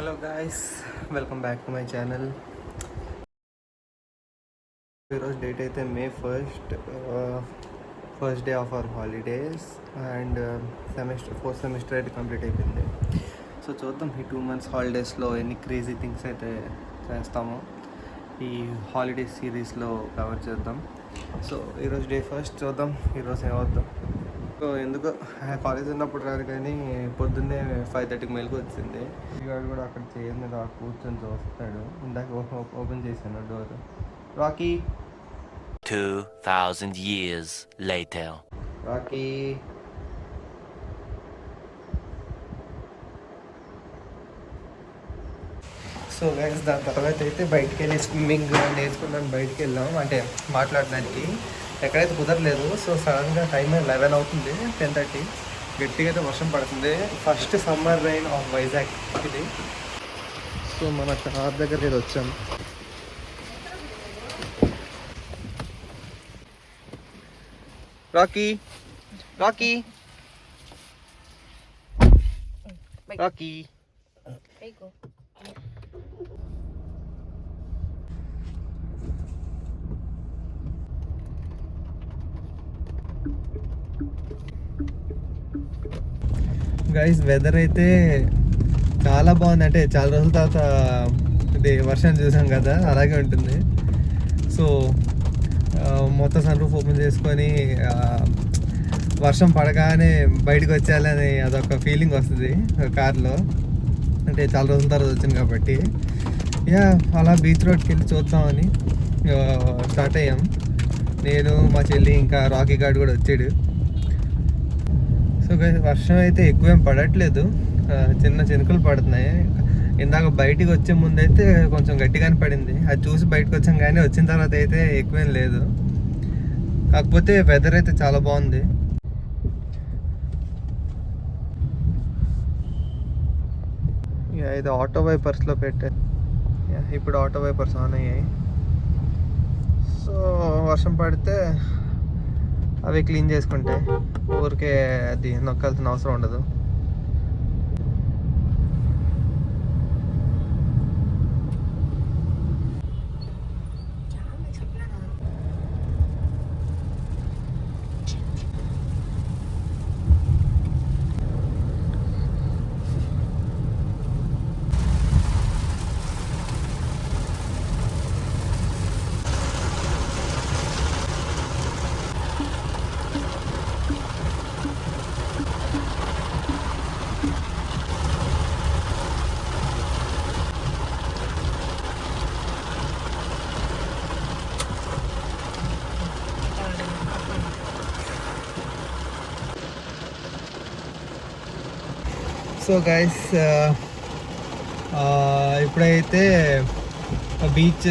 Hello guys, welcome back to my channel. ఈరోజు date అయితే May first day of our holidays and fourth semester అయితే complete అయిపోయింది. So చూద్దాం ఈ 2 months హాలిడేస్లో ఎన్ని క్రేజీ థింగ్స్ అయితే చేస్తామో ఈ హాలిడే సిరీస్లో కవర్ చేద్దాం. సో ఈరోజు డే ఫస్ట్ చూద్దాం ఈరోజు ఏమవుద్దాం. సో ఎందుకు కాలేజ్ ఉన్నప్పుడు రాదు కానీ పొద్దున్నే 5:30కి మెలకు వచ్చింది. వాడు కూడా అక్కడ చైర్ మీద కూర్చొని చూస్తాడు. ఇందాక ఓపెన్ చేశాను door. Rocky 2000 years later. Rocky so guys దాని తర్వాత అయితే బయటికి వెళ్ళి స్విమ్మింగ్ నేర్చుకున్నాను. బయటికి వెళ్ళాం అంటే మాట్లాడడానికి. ఎక్కడైతే కుదరలేదు. సో సడన్గా టైం 11 అవుతుంది, 10:30. గట్టిగా అయితే వర్షం పడుతుంది. First summer rain of Vizag ఇది. సో మన కార్ దగ్గరికి అయితే వచ్చాం. Rocky Rocky Rocky guys weather అయితే చాలా బాగుంది. అంటే చాలా రోజుల తర్వాత ఇది వర్షం చూసాం కదా, అలాగే ఉంటుంది. సో మొత్తం సన్ రూఫ్ ఓపెన్ చేసుకొని వర్షం పడగానే బయటకు వచ్చేయాలని అదొక ఫీలింగ్ వస్తుంది కార్లో. అంటే చాలా రోజుల తర్వాత వచ్చింది కాబట్టి అలా బీచ్ రోడ్కి వెళ్ళి చూద్దామని స్టార్ట్ అయ్యాం. నేను, మా చెల్లి, ఇంకా రాకీ గార్డ్ కూడా వచ్చాడు. సో వర్షం అయితే ఎక్కువేం పడట్లేదు, చిన్న చినుకులు పడుతున్నాయి. ఇందాక బయటికి వచ్చే ముందు అయితే కొంచెం గట్టిగానే పడింది. అది చూసి బయటకు వచ్చాం, కానీ వచ్చిన తర్వాత అయితే ఎక్కువేం లేదు. కాకపోతే వెదర్ అయితే చాలా బాగుంది. ఇది ఆటో వైపర్స్లో పెట్టారు. ఇప్పుడు ఆటో వైపర్స్ ఆన్ అయ్యాయి. సో వర్షం పడితే అవి క్లీన్ చేసుకుంటే ఊరికే అది నొక్కాల్సిన అవసరం ఉండదు. సో గైస్ ఇప్పుడైతే బీచ్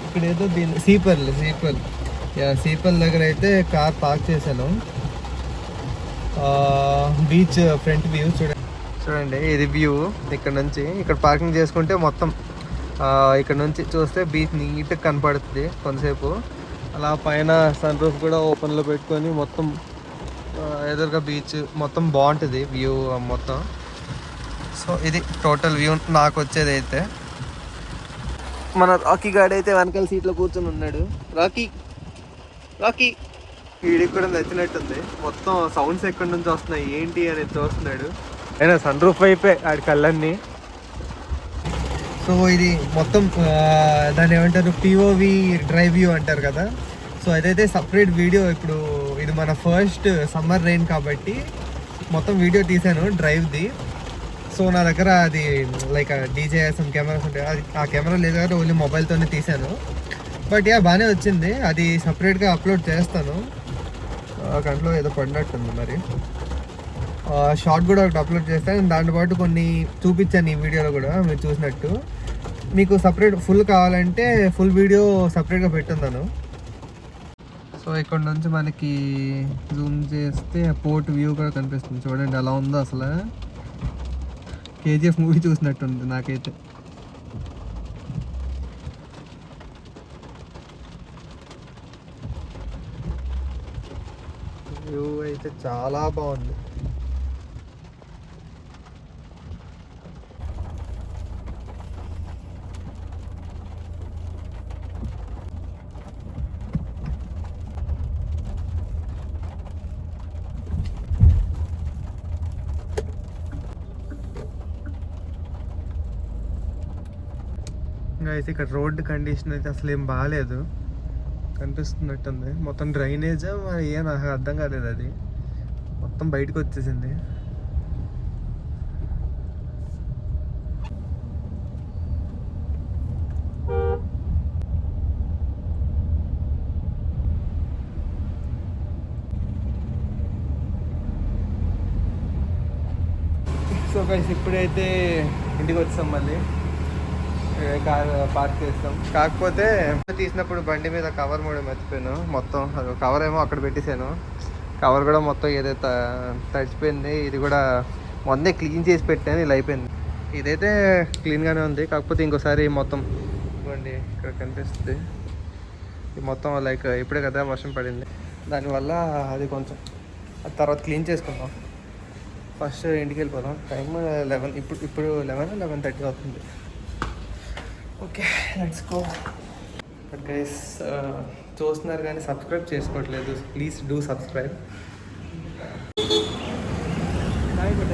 ఇక్కడ ఏదో దీని సీపల్ దగ్గర అయితే కార్ పార్క్ చేశాను. బీచ్ ఫ్రంట్ వ్యూ చూడండి, ఇది వ్యూ. ఇక్కడ నుంచి ఇక్కడ పార్కింగ్ చేసుకుంటే మొత్తం ఇక్కడ నుంచి చూస్తే బీచ్ నీట్గా కనపడుతుంది కొంతసేపు. అలా పైన సన్ రూఫ్ కూడా ఓపెన్లో పెట్టుకొని మొత్తం ఎదురుగా బీచ్ మొత్తం బాగుంటుంది వ్యూ మొత్తం. సో ఇది టోటల్ వ్యూ నాకు వచ్చేది. అయితే మన రాకీ గార్డ్ అయితే వెనకాల సీట్లో కూర్చొని ఉన్నాడు. రాకీ వీడికి కూడా నచ్చినట్టుంది. మొత్తం సౌండ్స్ ఎక్కడి నుంచి వస్తున్నాయి ఏంటి అనేది చూస్తున్నాడు. అయినా సన్ రూఫ్ అయిపోయి ఆడి కళ్ళన్నీ. సో ఇది మొత్తం దాన్ని ఏమంటారు, పిఓవి డ్రైవ్ వ్యూ అంటారు కదా. సో అదైతే సపరేట్ వీడియో. ఇప్పుడు ఇది మన ఫస్ట్ సమ్మర్ రైన్ కాబట్టి మొత్తం వీడియో తీసాను డ్రైవ్ది. సో నా దగ్గర అది లైక్ డీజేఎస్ఎం కెమెరాస్ ఉంటాయి, అది ఆ కెమెరా లేదు కాబట్టి ఓన్లీ మొబైల్తోనే తీసాను. బట్ బాగానే వచ్చింది. అది సపరేట్గా అప్లోడ్ చేస్తాను. గంటలో ఏదో పడినట్టుంది మరి. షార్ట్ కూడా ఒకటి అప్లోడ్ చేస్తాను. దాంతోపాటు కొన్ని చూపించాను ఈ వీడియోలో కూడా మీరు చూసినట్టు. మీకు సపరేట్ ఫుల్ కావాలంటే ఫుల్ వీడియో సపరేట్గా పెట్టున్నాను. సో ఇక్కడ నుంచి మనకి జూమ్ చేస్తే పోర్ట్ వ్యూ కూడా కనిపిస్తుంది. చూడండి ఎలా ఉందో, అసలు కేజీఎఫ్ మూవీ చూసినట్టుంది నాకైతే. వ్యూ అయితే చాలా బాగుంది. ఇంకా అయితే ఇక్కడ రోడ్డు కండిషన్ అయితే అసలు ఏం బాగాలేదు, కనిపిస్తున్నట్టుంది. మొత్తం డ్రైనేజ్ మరి ఏం నాకు అర్థం కాలేదు, అది మొత్తం బయటకు వచ్చేసింది. సో గైస్ ఇప్పుడైతే ఇంటికి వచ్చాం, మళ్ళీ కార్ పార్క్ చేస్తాం. కాకపోతే తీసినప్పుడు బండి మీద కవర్ కూడా మర్చిపోయాను, మొత్తం కవర్ ఏమో అక్కడ పెట్టేశాను. కవర్ కూడా మొత్తం ఏదైతే తడిచిపోయింది. ఇది కూడా మొన్నే క్లీన్ చేసి పెట్టాను, ఇలా అయిపోయింది. ఇదైతే క్లీన్గానే ఉంది, కాకపోతే ఇంకోసారి మొత్తం ఇవ్వండి ఇక్కడ కనిపిస్తుంది. ఇది మొత్తం లైక్ ఇప్పుడే కదా వర్షం పడింది, దానివల్ల అది కొంచెం తర్వాత క్లీన్ చేసుకుందాం. ఫస్ట్ ఇంటికి వెళ్ళిపోదాం. టైం 11, ఇప్పుడు 11:30 అవుతుంది. Okay let's go. But guys చూస్తున్నారు కానీ సబ్స్క్రైబ్ చేసుకోవట్లేదు, please do subscribe. Bye but